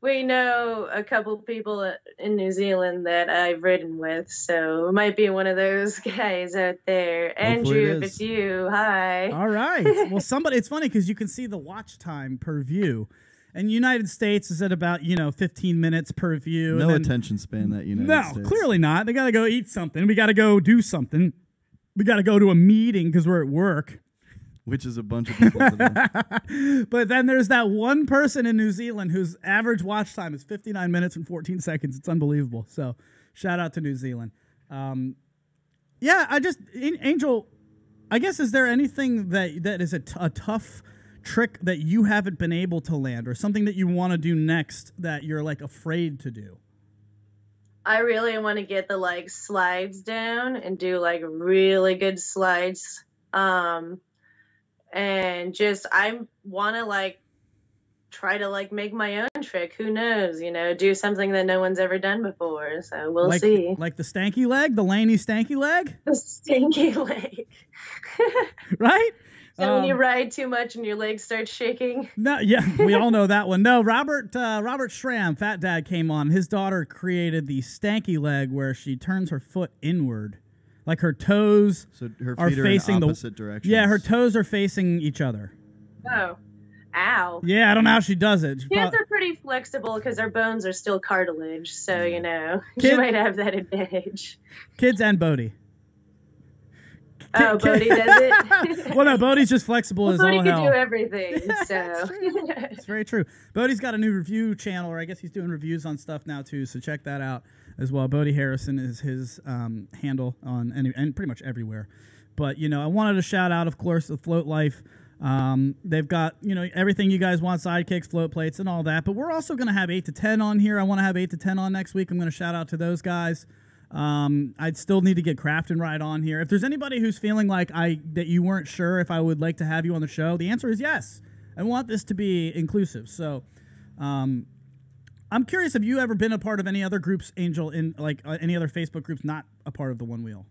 we know a couple people in New Zealand that I've ridden with, so it might be one of those guys out there.
Hopefully
Andrew, if it's you, hi.
All right. Well, it's funny because you can see the watch time per view. And United States is at about, 15 minutes per view.
No
and then,
attention span that United States.
No, clearly not. They got to go eat something. We got to go do something. We got to go to a meeting because we're at work.
Which is a bunch of people today.
But then there's that one person in New Zealand whose average watch time is 59 minutes and 14 seconds. It's unbelievable. So shout out to New Zealand. Angel, I guess, is there anything that is a tough trick that you haven't been able to land, or something that you want to do next that you're like afraid to do?
I really want to get the slides down and do really good slides. And just I want to try to make my own trick. Who knows? Do something that no one's ever done before. So we'll see.
Like the stanky leg, the Laney stanky leg.
The stanky leg.
Right.
So when you ride too much and your legs start shaking.
No, yeah, we all know that one. No, Robert Schramm, Fat Dad, came on. His daughter created the stanky leg where she turns her foot inward. Like her toes
are facing
in
opposite directions.
Yeah, her toes are facing each other.
Oh. Ow.
Yeah, I don't know how she does it.
Kids are pretty flexible because their bones are still cartilage. So, she might have that advantage.
Kids and Bodie.
Oh, Bodie does it?
Well, no, Bodie's just flexible as all hell.
Bodie can do everything, so.
It's very true. Bodie's got a new review channel, or I guess he's doing reviews on stuff now, too, so check that out as well. Bodie Harrison is his handle on and pretty much everywhere. But, I wanted to shout out, of course, the Float Life. They've got, everything you guys want, sidekicks, float plates, and all that. But we're also going to have 8 to 10 on here. I want to have 8 to 10 on next week. I'm going to shout out to those guys. I'd still need to get Craft and Ride on here. If there's anybody who's feeling that you weren't sure if I would like to have you on the show, the answer is yes. I want this to be inclusive. So, I'm curious, have you ever been a part of any other groups, Angel, in any other Facebook groups not a part of the Onewheel?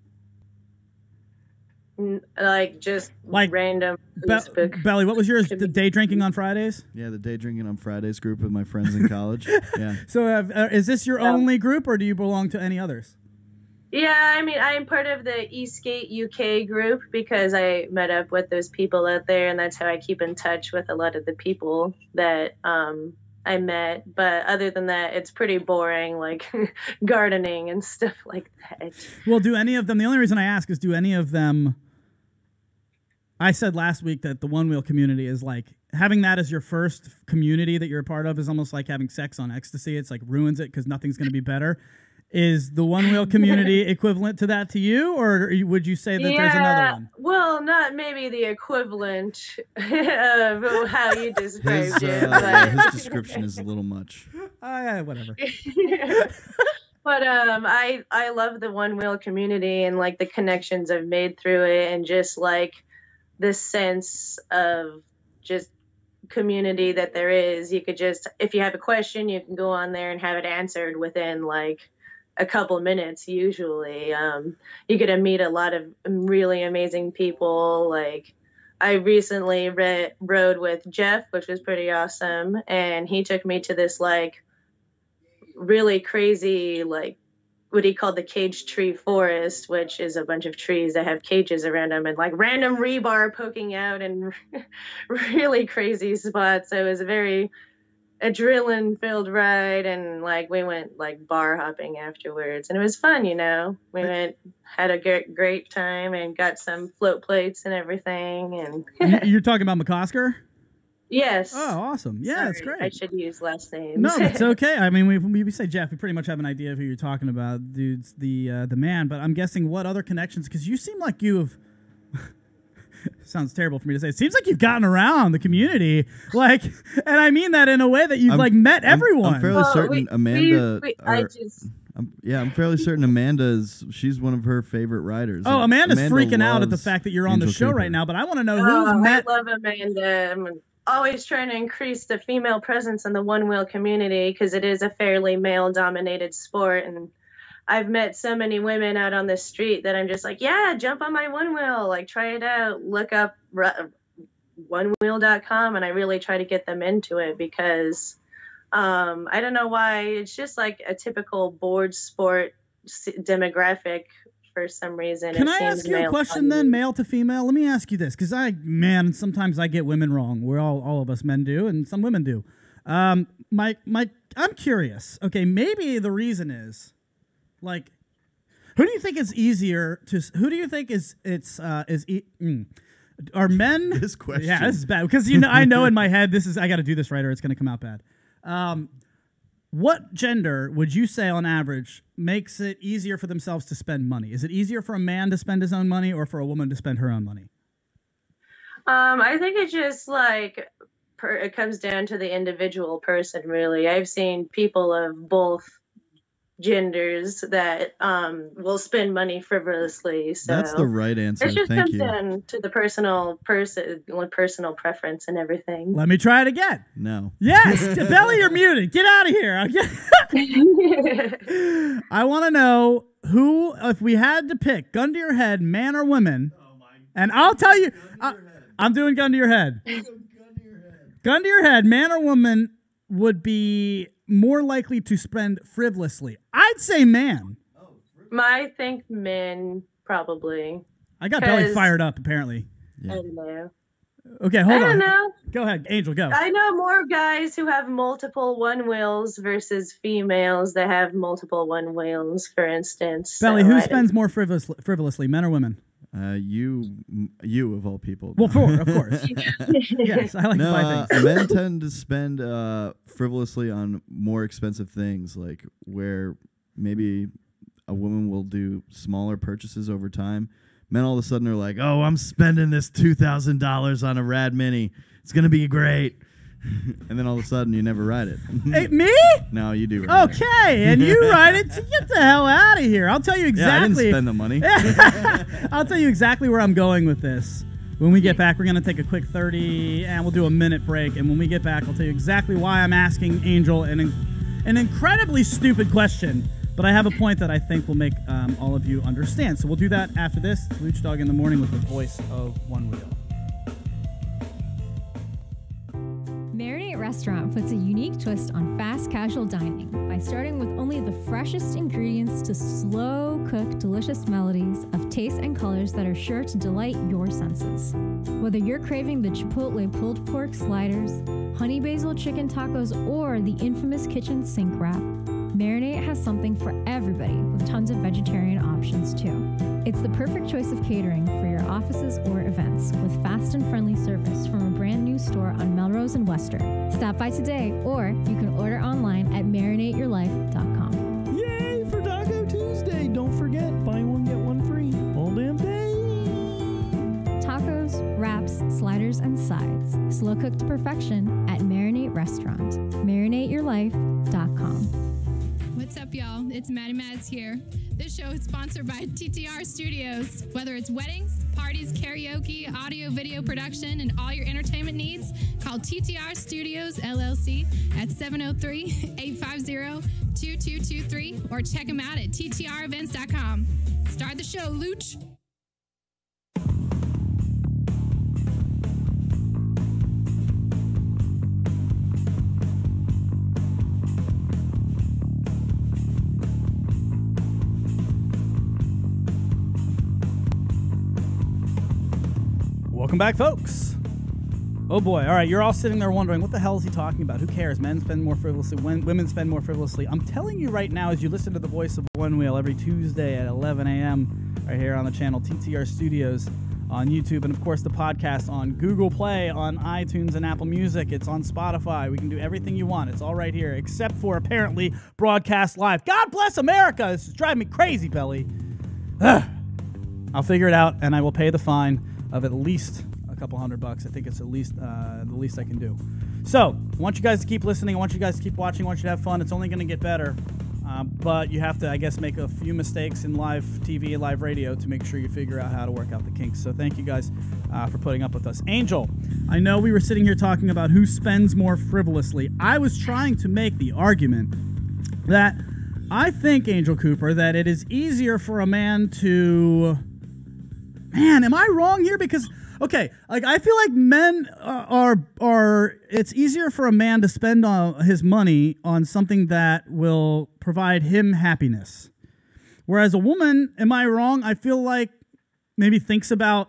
Just random Facebook.
Belly, what was yours? The day drinking on Fridays?
Yeah, the day drinking on Fridays group with my friends in college. Yeah.
So is this your only group, or do you belong to any others?
Yeah, I'm part of the Eastgate UK group because I met up with those people out there, and that's how I keep in touch with a lot of the people that I met. But other than that, it's pretty boring, gardening and stuff like that.
Well, do any of them, the only reason I ask is, do any of them, I said last week that the Onewheel community is having that as your first community that you're a part of is almost like having sex on ecstasy. It's ruins it because nothing's going to be better. Is the Onewheel community equivalent to that to you, or would you say that there's another one?
Well, not maybe the equivalent of how you described it.
His description is a little much.
Whatever.
But I love the Onewheel community and the connections I've made through it, and just this sense of just community that there is. You could just, if you have a question, you can go on there and have it answered within a couple minutes usually. You get to meet a lot of really amazing people. I recently rode with Jeff, which was pretty awesome, and he took me to this really crazy what he called the cage tree forest, which is a bunch of trees that have cages around them and random rebar poking out and really crazy spots. So it was a very adrenaline filled ride, and we went bar hopping afterwards, and it was fun. We went, had a great time, and got some float plates and everything. And
you're talking about McCosker?
Yes.
Oh, awesome. Yeah,
Sorry,
that's great.
I should use last names.
No, it's okay. We say Jeff, we pretty much have an idea of who you're talking about. Dude's the man, but I'm guessing what other connections, because you seem like you have sounds terrible for me to say. It seems like you've gotten around the community, and I mean that in a way that you've met everyone.
I'm fairly certain Amanda. I'm fairly certain Amanda she's one of her favorite riders.
Oh, Amanda's freaking out at the fact that you're on the show Cooper right now. But I want to know who's met.
I love Amanda. I'm always trying to increase the female presence in the Onewheel community because it is a fairly male-dominated sport, and I've met so many women out on the street that I'm just like, yeah, jump on my Onewheel, like try it out, look up onewheel.com, and I really try to get them into it because I don't know why, it's just like a typical board sport demographic for some reason.
Can I ask you a question then, male to female? Let me ask you this, because sometimes I get women wrong. We're all of us men do, and some women do. I'm curious. Okay, maybe the reason is, like, who do you think is easier to? Who do you think are men?
This question.
Yeah, this is bad because I know in my head I got to do this right or it's going to come out bad. What gender would you say on average makes it easier for themselves to spend money? Is it easier for a man to spend his own money or for a woman to spend her own money?
I think it's just like it comes down to the individual person, really. I've seen people of both genders that will spend money frivolously. So
that's the right answer.
It just
Thank
comes
you.
down to the personal preference and everything.
Let me try it again.
No.
Yes, Belly, you're muted. Get out of here. I want to know who, if we had to pick, gun to your head, man or woman, and I'll tell you, I'm doing gun to your head. Gun to your head, man or woman would be more likely to spend frivolously. I'd say man.
I think men, probably.
I got Belly fired up, apparently.
Yeah.
I don't know.
Okay, hold on.
I don't know.
Go ahead, Angel, go.
I know more guys who have multiple Onewheels versus females that have multiple Onewheels, for instance.
Belly, who spends more frivolously, men or women?
You of all people.
Well, of course. Yes, I like to buy things.
Men tend to spend frivolously on more expensive things, like where maybe a woman will do smaller purchases over time. Men all of a sudden are like, "Oh, I'm spending this $2,000 on a Rad Mini. It's gonna be great." And then all of a sudden, you never ride it.
Hey, me?
No, you do ride it.
Okay, and you ride it to get the hell out of here. I'll tell you exactly.
Yeah, I didn't spend the money.
I'll tell you exactly where I'm going with this. When we get back, we're going to take a quick 30, and we'll do a minute break. And when we get back, I'll tell you exactly why I'm asking Angel an incredibly stupid question. But I have a point that I think will make all of you understand. So we'll do that after this. Luch Dog in the Morning with the voice of Onewheel.
Marinate Restaurant puts a unique twist on fast casual dining by starting with only the freshest ingredients to slow cook delicious melodies of taste and colors that are sure to delight your senses. Whether you're craving the Chipotle pulled pork sliders, honey basil chicken tacos, or the infamous kitchen sink wrap, Marinate has something for everybody with tons of vegetarian options too. It's the perfect choice of catering for your offices or events with fast and friendly service from a brand new store on Melrose and Wester. Stop by today or you can order online at marinateyourlife.com.
Yay for Taco Tuesday! Don't forget, buy one, get one free. All damn day!
Tacos, wraps, sliders, and sides. Slow cooked to perfection at Marinate Restaurant. marinateyourlife.com.
What's up, y'all? It's Maddie Mads here. This show is sponsored by TTR Studios. Whether it's weddings, parties, karaoke, audio, video production, and all your entertainment needs, call TTR Studios, LLC at 703-850-2223 or check them out at ttrevents.com. Start the show, Luch.
Welcome back, folks. Oh boy. All right, you're all sitting there wondering, what the hell is he talking about? Who cares? Men spend more frivolously, women spend more frivolously. I'm telling you right now, as you listen to the voice of Onewheel every Tuesday at 11 a.m. right here on the channel TTR Studios on YouTube, and of course the podcast on Google Play, on iTunes and Apple Music. It's on Spotify. We can do everything you want. It's all right here, except for apparently broadcast live. God bless America. This is driving me crazy, Belly. I'll figure it out, and I will pay the fine of at least a couple $100. I think it's at least the least I can do. So I want you guys to keep listening. I want you guys to keep watching. I want you to have fun. It's only going to get better. But you have to, I guess, make a few mistakes in live TV and live radio to make sure you figure out how to work out the kinks. So thank you guys for putting up with us. Angel, I know we were sitting here talking about who spends more frivolously. I was trying to make the argument that I think, Angel Cooper, that it is easier for a man to... Man, am I wrong here? Because, okay, like I feel like men are it's easier for a man to spend his money on something that will provide him happiness. Whereas a woman, am I wrong? I feel like maybe thinks about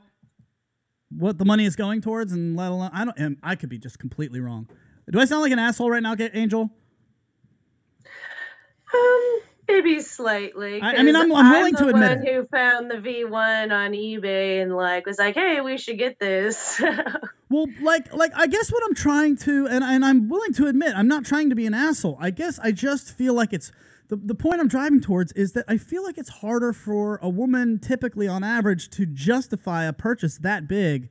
what the money is going towards, and let alone I could be just completely wrong. Do I sound like an asshole right now, Angel?
Maybe slightly.
I mean, I'm willing to admit it.
I'm the one who found the V1 on eBay and like was like, "Hey, we should get this."
Well, like I guess what I'm trying to, and I'm willing to admit, I'm not trying to be an asshole. I guess I just feel like it's the point I'm driving towards is that I feel like it's harder for a woman, typically on average, to justify a purchase that big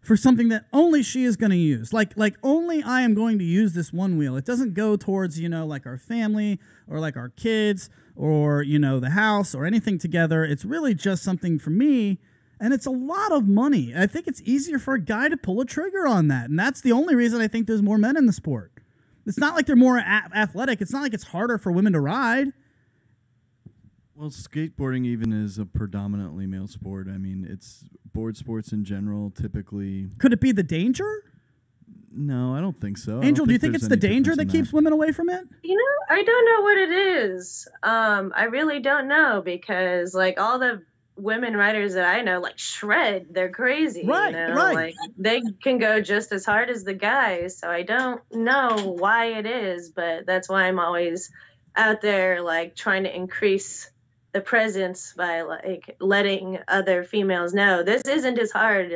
for something that only she is going to use. Like only I am going to use this Onewheel. It doesn't go towards, like our family or like our kids or, the house or anything together. It's really just something for me, and it's a lot of money. I think it's easier for a guy to pull a trigger on that, and that's the only reason I think there's more men in the sport. It's not like they're more athletic. It's not like it's harder for women to ride.
Well, skateboarding even is a predominantly male sport. I mean, it's board sports in general typically.
Could it be the danger?
No, I don't think so.
Angel, do you think it's the danger that keeps women away from it?
I don't know what it is. I really don't know, because like all the women riders that I know like shred. They're crazy.
Right, right.
Like they can go just as hard as the guys. So I don't know why it is, but that's why I'm always out there like trying to increase the presence by like letting other females know this isn't as hard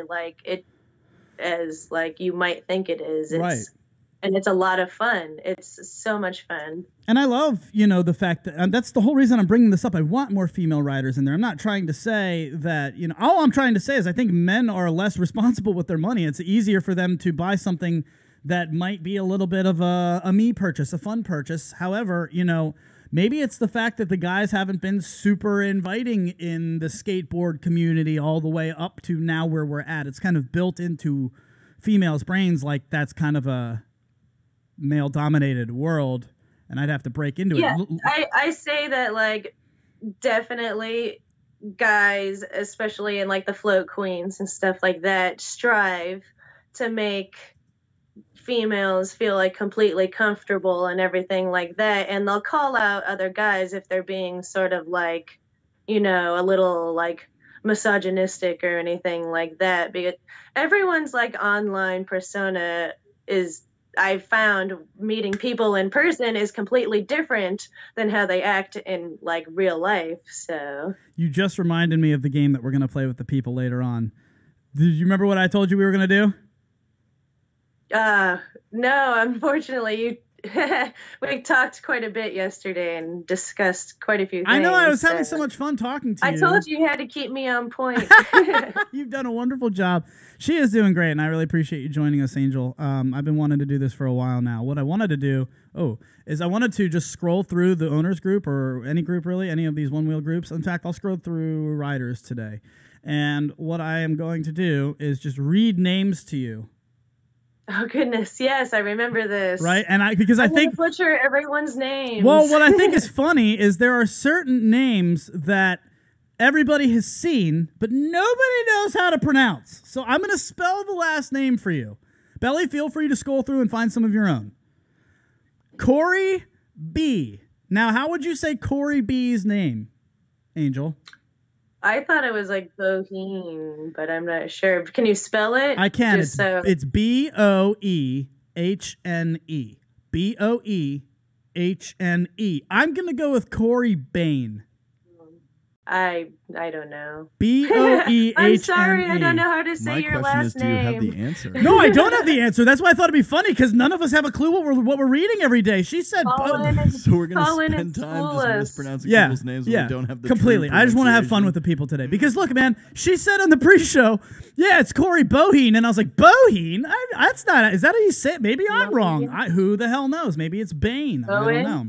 as like you might think it is.
Right.
And it's a lot of fun. It's so much fun.
And I love, the fact that that's the whole reason I'm bringing this up. I want more female riders in there. I'm not trying to say that, all I'm trying to say is I think men are less responsible with their money. It's easier for them to buy something that might be a little bit of a me purchase, a fun purchase. However, maybe it's the fact that the guys haven't been super inviting in the skateboard community all the way up to now where we're at. It's kind of built into females' brains like that's kind of a male-dominated world, and I'd have to break into it.
I say that like definitely guys, especially in like the float queens and stuff like that, strive to make females feel like completely comfortable and everything like that, and they'll call out other guys if they're being sort of like a little like misogynistic or anything like that, because everyone's like online persona is, I've found, meeting people in person is completely different than how they act in like real life. So
you just reminded me of the game that we're going to play with the people later on. Did you remember what I told you we were going to do?
No, unfortunately, we talked quite a bit yesterday and discussed quite a few things.
I know, I was having so much fun talking to you.
I told you had to keep me on point.
You've done a wonderful job. She is doing great, and I really appreciate you joining us, Angel. I've been wanting to do this for a while now. What I wanted to do, is I wanted to just scroll through the owners group, or any group really, any of these one-wheel groups. In fact, I'll scroll through riders today. And what I am going to do is just read names to you.
Oh goodness, yes, I remember this.
Right, and I think
butcher everyone's name.
Well, what I think is funny is there are certain names that everybody has seen, but nobody knows how to pronounce. So I'm going to spell the last name for you. Belly, feel free to scroll through and find some of your own. Corey B. Now, how would you say Corey B's name, Angel?
I thought it was like Boheen, but I'm not sure. Can you spell it?
I can. It's Boehne. Boehne. I'm going to go with Corey Bain.
I don't know.
Boehne.
I'm sorry, I don't know how to say your last name.
Do you have the answer?
No, I don't have the answer. That's why I thought it'd be funny, because none of us have a clue what we're reading every day. She said,
so we're gonna spend time just mispronouncing people's names when we don't have the
completely. I just want to have fun with the people today, because look, man, she said on the pre-show, it's Corey Bohene, and I was like, Bohene? That's not. Is that how you say it? Maybe I'm wrong. Who the hell knows? Maybe it's Bain.
I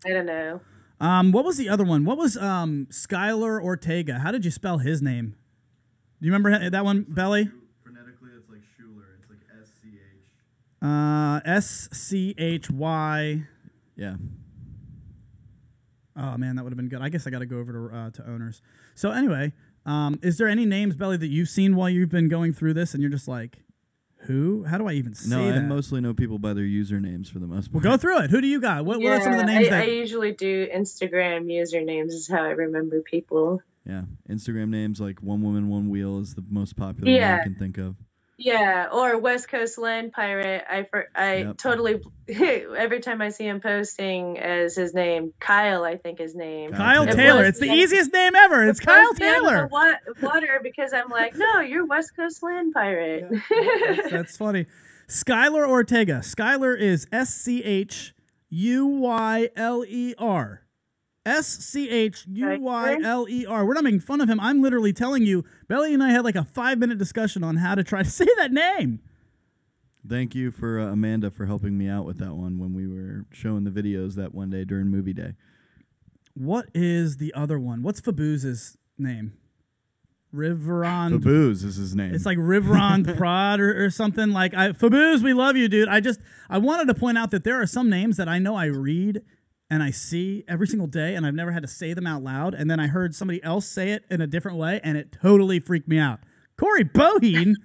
don't know.
What was the other one? What was Skylar Ortega? How did you spell his name? Do you remember that one, Belly?
Phonetically, it's like Schuler. It's like S-C-H.
S-C-H-Y.
Yeah.
Oh man, that would have been good. I guess I got to go over to owners. So anyway, is there any names, Belly, that you've seen while you've been going through this, and you're just like, who? How do I even say that?
No, I mostly know people by their usernames for the most part.
Well, go through it. Who do you got? What are some of the names
I usually do Instagram usernames is how I remember people.
Yeah, Instagram names like One Woman, One Wheel is the most popular one I can think of.
Yeah, or West Coast Land Pirate. I totally every time I see him posting as his name, Kyle, I think his name.
Kyle Taylor. It's the easiest name ever. It's Kyle Taylor.
Water because I'm like, no, you're West Coast Land Pirate.
Yeah, that's funny. Skylar Ortega. Skylar is SCHUYLER. SCHUYLER. We're not making fun of him. I'm literally telling you, Belly and I had like a 5-minute discussion on how to try to say that name.
Thank you for Amanda for helping me out with that one when we were showing the videos that one day during movie day.
What is the other one? What's Fabooz's name? Riverond.
Fabooz is his name.
It's like Riverond Prod or something like. Fabooz, we love you, dude. I wanted to point out that there are some names that I know I read and I see every single day, and I've never had to say them out loud. And then I heard somebody else say it in a different way, and it totally freaked me out. Corey Boheen.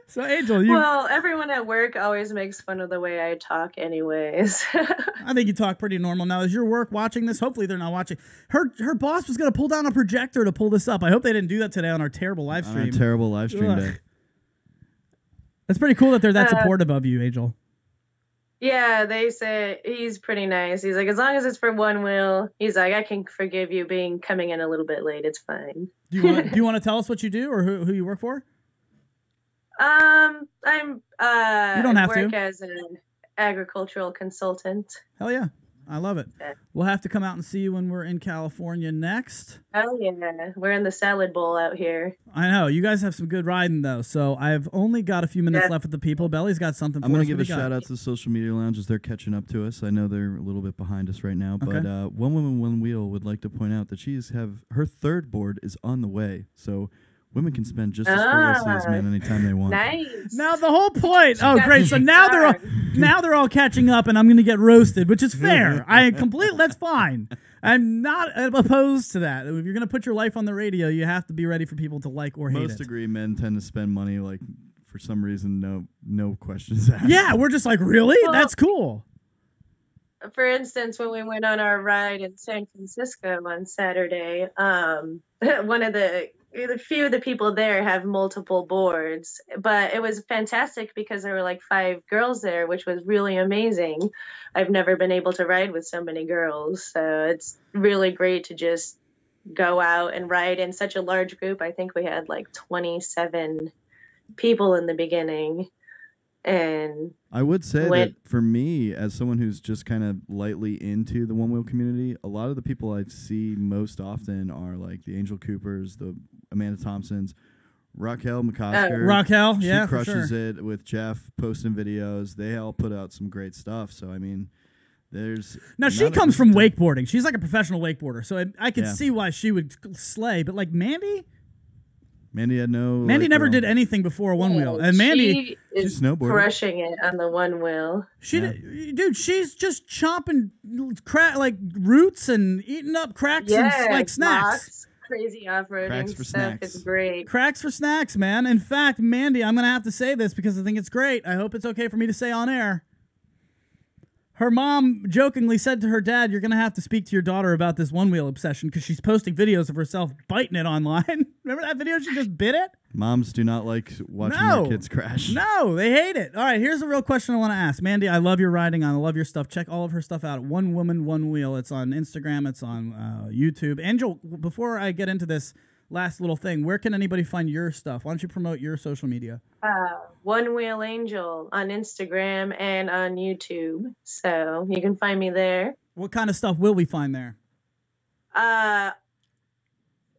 So, Angel,
well, everyone at work always makes fun of the way I talk anyways.
I think you talk pretty normal. Now, is your work watching this? Hopefully they're not watching. Her boss was going to pull down a projector to pull this up. I hope they didn't do that today on our terrible live stream.
On our terrible live stream day.
That's pretty cool that they're that supportive of you, Angel.
Yeah, they say he's pretty nice. He's like, as long as it's for One Wheel, he's like, I can forgive you coming in a little bit late. It's fine.
Do you want to tell us what you do or who you work for?
I'm
you don't have
work
to.
as an agricultural consultant.
Hell yeah. I love it.
Yeah.
We'll have to come out and see you when we're in California next.
Oh yeah, we're in the salad bowl out here.
I know. You guys have some good riding though, so I've only got a few minutes left with the people. Belly's got something for us.
I'm going to give a shout out to the social media lounge as they're catching up to us. I know they're a little bit behind us right now, but One Woman, One Wheel would like to point out that her third board is on the way, so women can spend just as frivolously as men anytime they want.
Nice.
Now the whole point. Oh, great. So now they're all catching up, and I'm going to get roasted, which is fair. That's fine. I'm not opposed to that. If you're going to put your life on the radio, you have to be ready for people to like or hate it.
Most agree. Men tend to spend money like for some reason. No questions asked.
Yeah, we're just like, really? Well, that's cool.
For instance, when we went on our ride in San Francisco on Saturday, one of the few of the people there have multiple boards, but it was fantastic because there were like 5 girls there, which was really amazing. I've never been able to ride with so many girls, so it's really great to just go out and ride in such a large group. I think we had like 27 people in the beginning. And
I would say that for me, as someone who's just kind of lightly into the one wheel community, a lot of the people I see most often are like the Angel Coopers, the Amanda Thompsons, Raquel McCosker.
Raquel,
she
yeah,
crushes it with Jeff posting videos. They all put out some great stuff. So I mean,
she comes from wakeboarding. She's like a professional wakeboarder, so I can see why she would slay. But like Mandy
had no.
Mandy never did anything before One Wheel, and Mandy
is crushing it on the One Wheel.
She's just chomping roots and eating up cracks and like snacks.
Crazy off-roading stuff is great.
Cracks for snacks, man. In fact, Mandy, I'm gonna have to say this because I think it's great. I hope it's okay for me to say on air. Her mom jokingly said to her dad, "You're going to have to speak to your daughter about this One Wheel obsession because she's posting videos of herself biting it online." Remember that video? She just bit it?
Moms do not like watching their kids crash.
No, they hate it. All right, here's a real question I want to ask. Mandy, I love your riding. I love your stuff. Check all of her stuff out. One Woman, One Wheel. It's on Instagram. It's on YouTube. Angel, before I get into this last little thing, where can anybody find your stuff? Why don't you promote your social media?
One Wheel Angel on Instagram and on YouTube. So you can find me there.
What kind of stuff will we find there?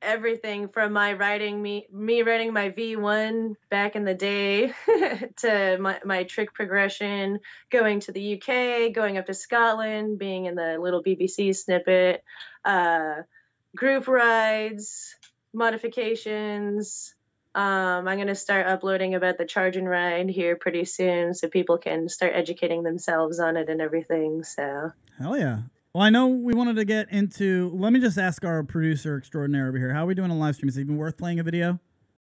Everything from my riding, me riding my V1 back in the day to my trick progression, going to the UK, going up to Scotland, being in the little BBC snippet, group rides, modifications. I'm going to start uploading about the charge and ride here pretty soon so people can start educating themselves on it and everything. So
hell yeah. Well, I know we wanted to get into. Let me just ask our producer extraordinaire over here. How are we doing on live stream? Is it even worth playing a video?